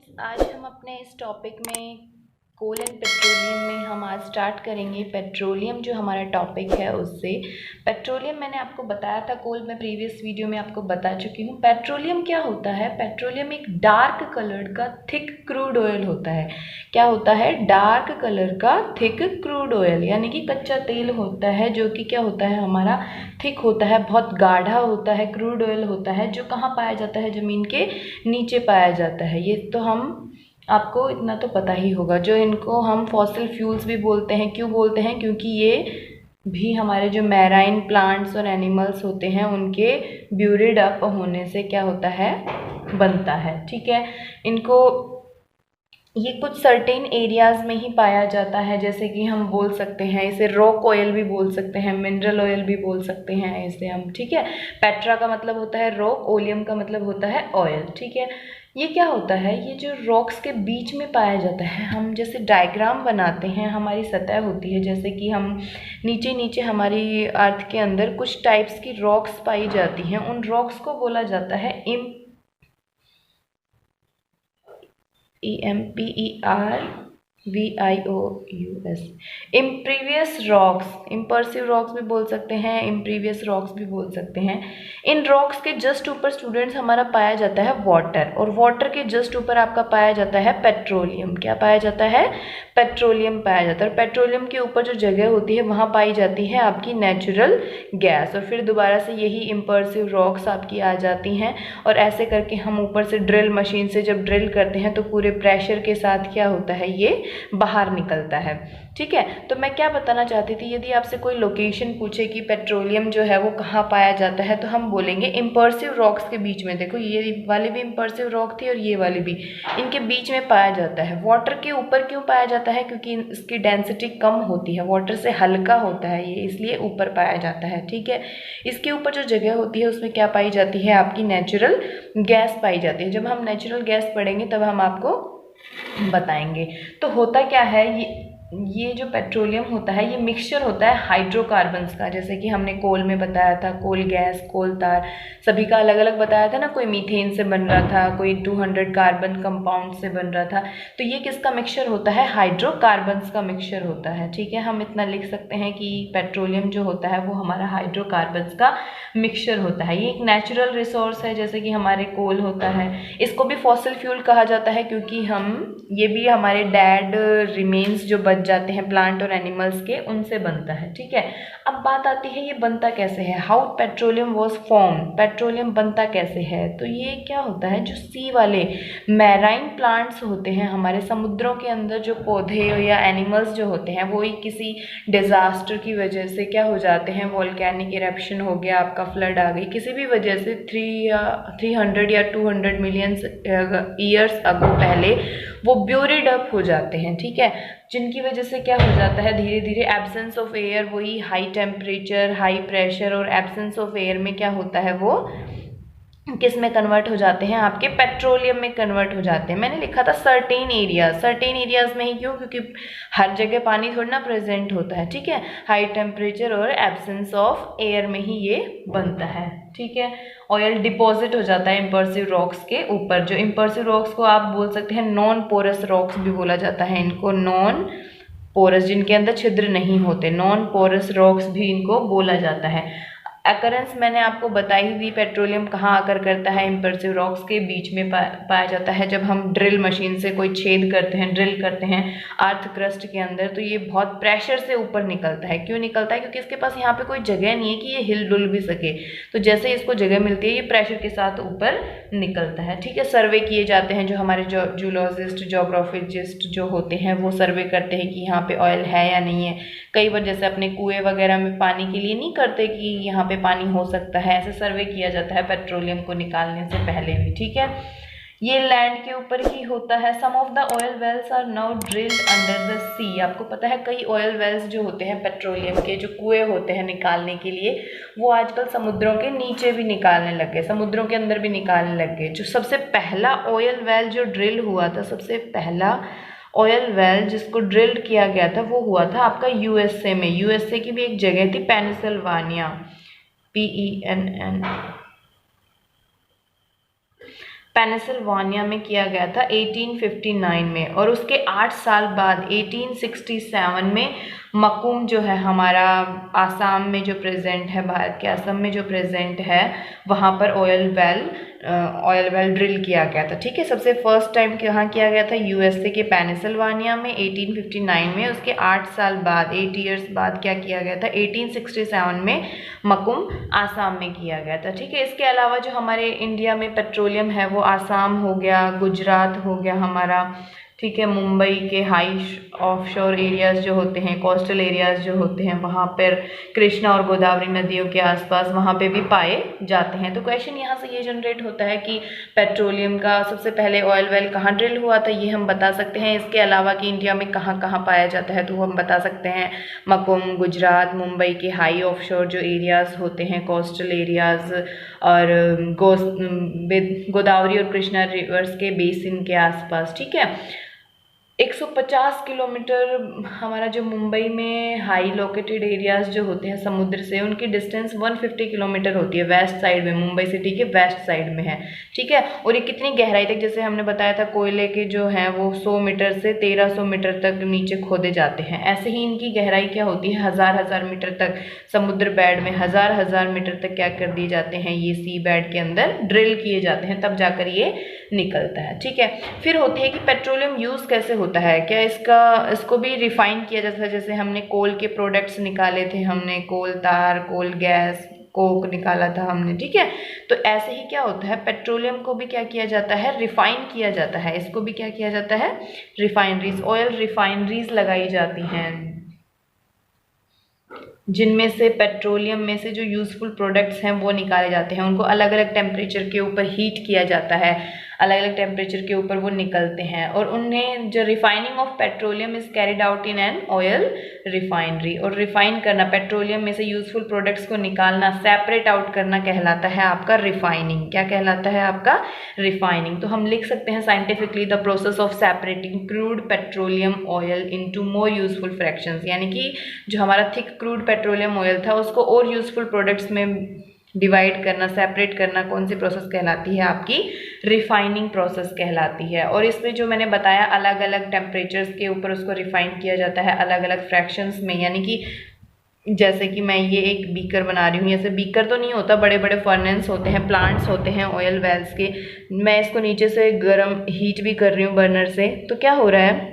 Friends, आज हम अपने इस टॉपिक में कोल एंड पेट्रोलियम में हम आज स्टार्ट करेंगे। पेट्रोलियम जो हमारा टॉपिक है उससे पेट्रोलियम मैंने आपको बताया था, कोल मैं प्रीवियस वीडियो में आपको बता चुकी हूँ। पेट्रोलियम क्या होता है? पेट्रोलियम एक डार्क कलर का थिक क्रूड ऑयल होता है। क्या होता है? डार्क कलर का थिक क्रूड ऑयल, यानी कि कच्चा तेल होता है जो कि क्या होता है, हमारा थिक होता है, बहुत गाढ़ा होता है, क्रूड ऑयल होता है, जो कहाँ पाया जाता है? ज़मीन के नीचे पाया जाता है। ये तो हम आपको इतना तो पता ही होगा। जो इनको हम फॉसिल फ्यूल्स भी बोलते हैं। क्यों बोलते हैं? क्योंकि ये भी हमारे जो मैराइन प्लांट्स और एनिमल्स होते हैं उनके ब्यूरिड अप होने से क्या होता है, बनता है। ठीक है, इनको ये कुछ सर्टेन एरियाज में ही पाया जाता है, जैसे कि हम बोल सकते हैं इसे रॉक ऑयल भी बोल सकते हैं, मिनरल ऑयल भी बोल सकते हैं इसे हम। ठीक है, पेट्रा का मतलब होता है रॉक, ओलियम का मतलब होता है ऑयल। ठीक है, ये क्या होता है? ये जो रॉक्स के बीच में पाया जाता है। हम जैसे डायग्राम बनाते हैं, हमारी सतह होती है, जैसे कि हम नीचे नीचे हमारी अर्थ के अंदर कुछ टाइप्स की रॉक्स पाई जाती हैं। उन रॉक्स को बोला जाता है EMPERVIOUS, इम्प्रीवियस रॉक्स। इम्पर्सिव रॉक्स भी बोल सकते हैं, इम्प्रीवियस रॉक्स भी बोल सकते हैं। इन रॉक्स के जस्ट ऊपर स्टूडेंट्स हमारा पाया जाता है वाटर, और वाटर के जस्ट ऊपर आपका पाया जाता है पेट्रोलियम। क्या पाया जाता है? पेट्रोलियम पाया जाता है। और पेट्रोलियम के ऊपर जो जगह होती है वहाँ पाई जाती है आपकी नेचुरल गैस, और फिर दोबारा से यही इम्पर्सिव रॉक्स आपकी आ जाती हैं। और ऐसे करके हम ऊपर से ड्रिल मशीन से जब ड्रिल करते हैं तो पूरे प्रेशर के साथ क्या होता है, ये बाहर निकलता है। ठीक है, तो मैं क्या बताना चाहती थी, यदि आपसे कोई लोकेशन पूछे कि पेट्रोलियम जो है वो कहाँ पाया जाता है, तो हम बोलेंगे इम्पर्सिव रॉक्स के बीच में। देखो, ये वाली भी इम्पर्सिव रॉक थी और ये वाली भी, इनके बीच में पाया जाता है। वाटर के ऊपर क्यों पाया जाता है? क्योंकि इसकी डेंसिटी कम होती है, वाटर से हल्का होता है ये, इसलिए ऊपर पाया जाता है। ठीक है, इसके ऊपर जो जगह होती है उसमें क्या पाई जाती है? आपकी नेचुरल गैस पाई जाती है। जब हम नेचुरल गैस पढ़ेंगे तब हम आपको बताएंगे। तो होता क्या है, ये जो पेट्रोलियम होता है ये मिक्सचर होता है हाइड्रोकार्बन्स का। जैसे कि हमने कोल में बताया था, कोल गैस, कोल तार, सभी का अलग अलग बताया था ना। कोई मीथेन से बन रहा था, कोई 200 कार्बन कंपाउंड से बन रहा था। तो ये किसका मिक्सचर होता है? हाइड्रोकार्बन्स का मिक्सचर होता है। ठीक है, हम इतना लिख सकते हैं कि पेट्रोलियम जो होता है वो हमारा हाइड्रोकार्बन्स का मिक्सचर होता है। ये एक नेचुरल रिसोर्स है, जैसे कि हमारे कोल होता है। इसको भी फॉसिल फ्यूल कहा जाता है, क्योंकि ये भी हमारे डेड रिमेन्स जो बच जाते हैं प्लांट और एनिमल्स के, उनसे बनता है। ठीक है, अब बात आती है ये बनता कैसे है, how petroleum was form. Petroleum बनता कैसे है? तो ये क्या होता है, जो सी वाले मैराइन प्लांट्स होते हैं, हमारे समुद्रों के अंदर जो पौधे या एनिमल्स जो होते हैं, वो ही किसी डिजास्टर की वजह से क्या हो जाते हैं, वोल्केनिक इरप्शन हो गया, आपका फ्लड आ गई, किसी भी वजह से 300 या 200 मिलियन ईयर्स अगो पहले वो ब्यूरिड अप हो जाते हैं। ठीक है, जिनकी वजह से क्या हो जाता है, धीरे धीरे एब्सेंस ऑफ एयर, वही हाई टेम्परेचर, हाई प्रेशर और एब्सेंस ऑफ एयर में क्या होता है, वो किस में कन्वर्ट हो जाते हैं, आपके पेट्रोलियम में कन्वर्ट हो जाते हैं। मैंने लिखा था सर्टेन एरियाज, सर्टेन एरियाज में ही। क्यों? क्योंकि हर जगह पानी थोड़ा ना प्रेजेंट होता है। ठीक है, हाई टेम्परेचर और एब्सेंस ऑफ एयर में ही ये बनता है। ठीक है, ऑयल डिपॉजिट हो जाता है इम्पर्सिव रॉक्स के ऊपर। जो इम्पर्सिव रॉक्स को आप बोल सकते हैं नॉन पोरस रॉक्स भी बोला जाता है इनको, नॉन पोरस, जिनके अंदर छिद्र नहीं होते, नॉन पोरस रॉक्स भी इनको बोला जाता है। अकरेंस मैंने आपको बताई ही दी, पेट्रोलियम कहाँ आकर करता है, इम्पर्सिव रॉक्स के बीच में पाया जाता है। जब हम ड्रिल मशीन से कोई छेद करते हैं, ड्रिल करते हैं अर्थ क्रस्ट के अंदर, तो ये बहुत प्रेशर से ऊपर निकलता है। क्यों निकलता है? क्योंकि इसके पास यहाँ पे कोई जगह नहीं है कि ये हिल डुल भी सके। तो जैसे इसको जगह मिलती है, ये प्रेशर के साथ ऊपर निकलता है। ठीक है, सर्वे किए जाते हैं, जो हमारे जूलॉजिस्ट, जोग्राफिजिस्ट जो होते हैं वो सर्वे करते हैं कि यहाँ पे ऑयल है या नहीं है। कई बार जैसे अपने कुएं वगैरह में पानी के लिए नहीं करते कि यहाँ पे पानी हो सकता है, ऐसे सर्वे किया जाता है पेट्रोलियम को निकालने से पहले भी। ठीक है, ये लैंड के ऊपर ही होता है। Some of the oil wells are now drilled under the sea. आपको पता है कई ऑयल वेल्स जो होते हैं पेट्रोलियम के, जो कुएं होते हैं निकालने के लिए, वो आजकल समुद्रों के नीचे भी निकालने लग गए, समुद्रों के अंदर भी निकालने लग गए। जो सबसे पहला ऑयल वेल जो ड्रिल हुआ था, सबसे पहला ऑयल वेल जिसको ड्रिल्ड किया गया था, वो हुआ था आपका यूएसए में। यूएसए की भी एक जगह थी पेनिसिल्वानिया, PENN, पेनिसिल्वानिया में किया गया था 1859 में, और उसके 8 साल बाद 1867 में मकुम जो है हमारा आसाम में जो प्रेजेंट है, भारत के आसाम में जो प्रेजेंट है, वहाँ पर ऑयल वेल ड्रिल किया गया था। ठीक है, सबसे फर्स्ट टाइम कहाँ किया गया था? यूएसए के पेनिसिल्वानिया में 1859 में। उसके 8 साल बाद 8 इयर्स बाद क्या किया गया था? 1867 में मकुम आसाम में किया गया था। ठीक है, इसके अलावा जो हमारे इंडिया में पेट्रोलियम है वो आसाम हो गया, गुजरात हो गया हमारा, ठीक है, मुंबई के हाई ऑफशोर एरियाज जो होते हैं, कोस्टल एरियाज जो होते हैं, वहाँ पर कृष्णा और गोदावरी नदियों के आसपास वहाँ पे भी पाए जाते हैं। तो क्वेश्चन यहाँ से ये जनरेट होता है कि पेट्रोलियम का सबसे पहले ऑयल वेल कहाँ ड्रिल हुआ था, ये हम बता सकते हैं। इसके अलावा कि इंडिया में कहाँ कहाँ पाया जाता है, तो हम बता सकते हैं मकुम, गुजरात, मुंबई के हाई ऑफशोर जो एरियाज होते हैं, कोस्टल एरियाज, और गोदावरी और कृष्णा रिवर्स के बेसिन के आसपास। ठीक है, 150 किलोमीटर हमारा जो मुंबई में हाई लोकेटेड एरियाज जो होते हैं समुद्र से, उनकी डिस्टेंस 150 किलोमीटर होती है वेस्ट साइड में, मुंबई सिटी के वेस्ट साइड में है। ठीक है, और ये कितनी गहराई तक, जैसे हमने बताया था कोयले के जो हैं वो 100 मीटर से 1300 मीटर तक नीचे खोदे जाते हैं, ऐसे ही इनकी गहराई क्या होती है? हजार मीटर तक समुद्र बेड में हजार मीटर तक क्या कर दिए जाते हैं? ये सी बेड के अंदर ड्रिल किए जाते हैं, तब जाकर ये निकलता है। ठीक है, फिर होती है कि पेट्रोलियम यूज़ कैसे होता है, क्या इसको भी रिफाइन किया जाता है। जैसे हमने कोल के प्रोडक्ट्स निकाले थे, हमने कोल तार, कोल गैस, कोक निकाला था हमने। ठीक है, तो ऐसे ही क्या होता है, पेट्रोलियम को भी क्या किया जाता है? रिफाइन किया जाता है। इसको भी क्या किया जाता है? रिफाइनरीज, ऑयल रिफाइनरीज लगाई जाती हैं, जिनमें से पेट्रोलियम में से जो यूजफुल प्रोडक्ट्स हैं वो निकाले जाते हैं। उनको अलग अलग टेम्परेचर के ऊपर हीट किया जाता है, अलग अलग टेम्परेचर के ऊपर वो निकलते हैं, और उन्हें जो refining of petroleum is carried out in an oil refinery. और रिफाइन करना, पेट्रोलियम में से यूजफुल प्रोडक्ट्स को निकालना, सेपरेट आउट करना कहलाता है आपका रिफाइनिंग। क्या कहलाता है आपका? रिफाइनिंग। तो हम लिख सकते हैं scientifically the process of separating crude petroleum oil into more useful fractions, यानी कि जो हमारा थिक क्रूड पेट्रोलियम ऑयल था उसको और यूजफुल प्रोडक्ट्स में डिवाइड करना, सेपरेट करना, कौन सी प्रोसेस कहलाती है? आपकी रिफाइनिंग प्रोसेस कहलाती है। और इसमें जो मैंने बताया अलग अलग टेम्परेचर्स के ऊपर उसको रिफाइन किया जाता है, अलग अलग फ्रैक्शंस में, यानी कि जैसे कि मैं ये एक बीकर बना रही हूँ, ऐसे बीकर तो नहीं होता, बड़े बड़े फर्नेस होते हैं, प्लांट्स होते हैं ऑयल वेल्स के। मैं इसको नीचे से गर्म हीट भी कर रही हूँ बर्नर से, तो क्या हो रहा है,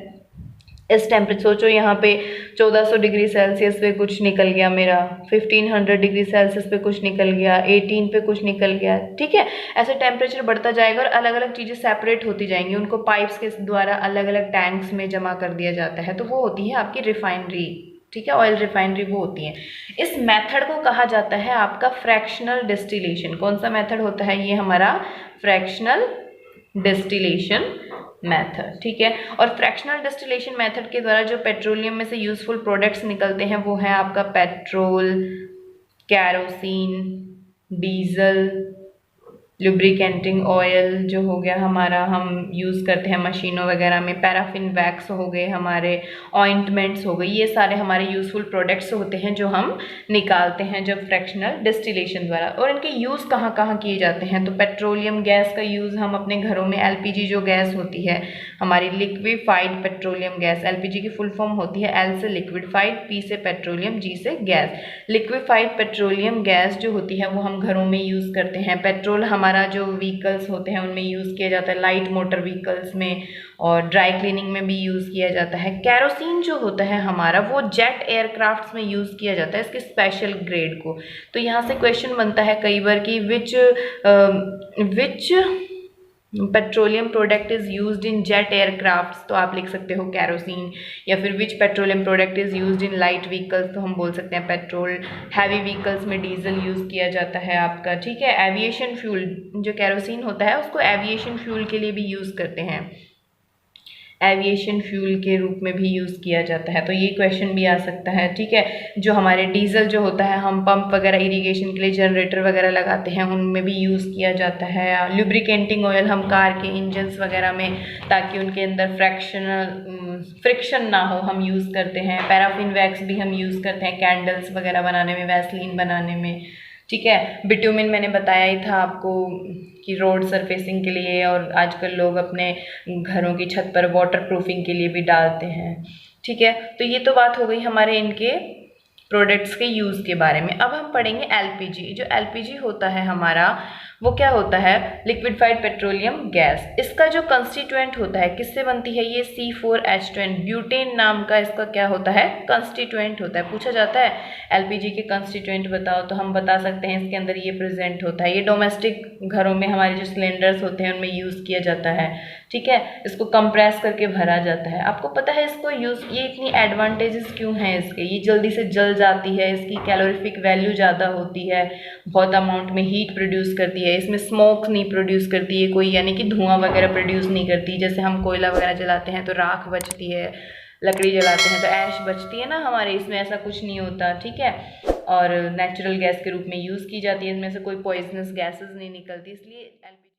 इस टेम्परेचर, सोचो यहाँ पे 1400 डिग्री सेल्सियस पे कुछ निकल गया मेरा, 1500 डिग्री सेल्सियस पे कुछ निकल गया, 18 पे कुछ निकल गया। ठीक है, ऐसे टेम्परेचर बढ़ता जाएगा और अलग अलग चीज़ें सेपरेट होती जाएंगी, उनको पाइप्स के द्वारा अलग अलग टैंक्स में जमा कर दिया जाता है, तो वो होती है आपकी रिफाइनरी। ठीक है, ऑयल रिफाइनरी वो होती है। इस मेथड को कहा जाता है आपका फ्रैक्शनल डिस्टिलेशन। कौन सा मेथड होता है? ये हमारा फ्रैक्शनल डिस्टिलेशन मेथड। ठीक है, और फ्रैक्शनल डिस्टिलेशन मेथड के द्वारा जो पेट्रोलियम में से यूजफुल प्रोडक्ट्स निकलते हैं वो है आपका पेट्रोल, कैरोसिन, डीजल, लुब्रिकेंटिंग ऑयल जो हो गया हमारा, हम यूज़ करते हैं मशीनों वगैरह में, पैराफिन वैक्स हो गए हमारे, ऑइंटमेंट्स हो गई, ये सारे हमारे यूज़फुल प्रोडक्ट्स होते हैं जो हम निकालते हैं जब फ्रैक्शनल डिस्टिलेशन द्वारा। और इनके यूज़ कहाँ कहाँ किए जाते हैं? तो पेट्रोलियम गैस का यूज़ हम अपने घरों में, एलपीजी जो गैस होती है हमारी, लिक्विफाइड पेट्रोलियम गैस, एलपीजी की फुल फॉर्म होती है एल से लिक्विडफाइड, पी से पेट्रोलियम, जी से गैस। लिक्विफाइड पेट्रोलियम गैस जो होती है वो हम घरों में यूज़ करते हैं। पेट्रोल हमारा जो व्हीकल्स होते हैं उनमें यूज़ किया जाता है, लाइट मोटर व्हीकल्स में, और ड्राई क्लीनिंग में भी यूज़ किया जाता है। कैरोसिन जो होता है हमारा वो जेट एयरक्राफ्ट्स में यूज़ किया जाता है, इसके स्पेशल ग्रेड को। तो यहाँ से क्वेश्चन बनता है कई बार कि which petroleum product is used in jet aircrafts, तो आप लिख सकते हो कैरोसिन। या फिर which petroleum product is used in light vehicles, तो हम बोल सकते हैं पेट्रोल। हैवी व्हीकल्स में डीजल यूज़ किया जाता है आपका। ठीक है, एविएशन फ्यूल जो कैरोसिन होता है उसको एविएशन फ्यूल के लिए भी यूज़ करते हैं, एविएशन फ्यूल के रूप में भी यूज़ किया जाता है, तो ये क्वेश्चन भी आ सकता है। ठीक है, जो हमारे डीजल जो होता है हम पंप वगैरह इरिगेशन के लिए जनरेटर वगैरह लगाते हैं उनमें भी यूज़ किया जाता है। लुब्रिकेंटिंग ऑयल हम कार के इंजन्स वगैरह में, ताकि उनके अंदर फ्रिक्शन ना हो, हम यूज़ करते हैं। पैराफिन वैक्स भी हम यूज़ करते हैं कैंडल्स वगैरह बनाने में, वैसलीन बनाने में। ठीक है। बिट्यूमिन मैंने बताया ही था आपको कि रोड सरफेसिंग के लिए, और आजकल लोग अपने घरों की छत पर वाटर प्रूफिंग के लिए भी डालते हैं। ठीक है, तो ये तो बात हो गई हमारे इनके प्रोडक्ट्स के यूज़ के बारे में। अब हम पढ़ेंगे एलपीजी। जो एलपीजी होता है हमारा, वो क्या होता है, लिक्विफाइड पेट्रोलियम गैस। इसका जो कंस्टिट्यूएंट होता है, किससे बनती है ये, C4H10 ब्यूटेन नाम का इसका क्या होता है, कंस्टिट्यूएंट होता है। पूछा जाता है एलपीजी के कंस्टिट्यूएंट बताओ, तो हम बता सकते हैं इसके अंदर ये प्रेजेंट होता है। ये डोमेस्टिक घरों में हमारे जो सिलेंडर्स होते हैं उनमें यूज़ किया जाता है। ठीक है, इसको कंप्रेस करके भरा जाता है। आपको पता है इसको यूज़, ये इतनी एडवांटेजेस क्यों हैं इसके, ये जल्दी से जल जाती है, इसकी कैलोरीफिक वैल्यू ज़्यादा होती है, बहुत अमाउंट में हीट प्रोड्यूस करती है, इसमें स्मोक नहीं प्रोड्यूस करती है कोई, यानी कि धुआं वगैरह प्रोड्यूस नहीं करती। जैसे हम कोयला वगैरह जलाते हैं तो राख बचती है, लकड़ी जलाते हैं तो ऐश बचती है ना हमारे, इसमें ऐसा कुछ नहीं होता। ठीक है, और नेचुरल गैस के रूप में यूज़ की जाती है, इसमें से कोई पॉइजनस गैसेस नहीं निकलती, इसलिए एलपीजी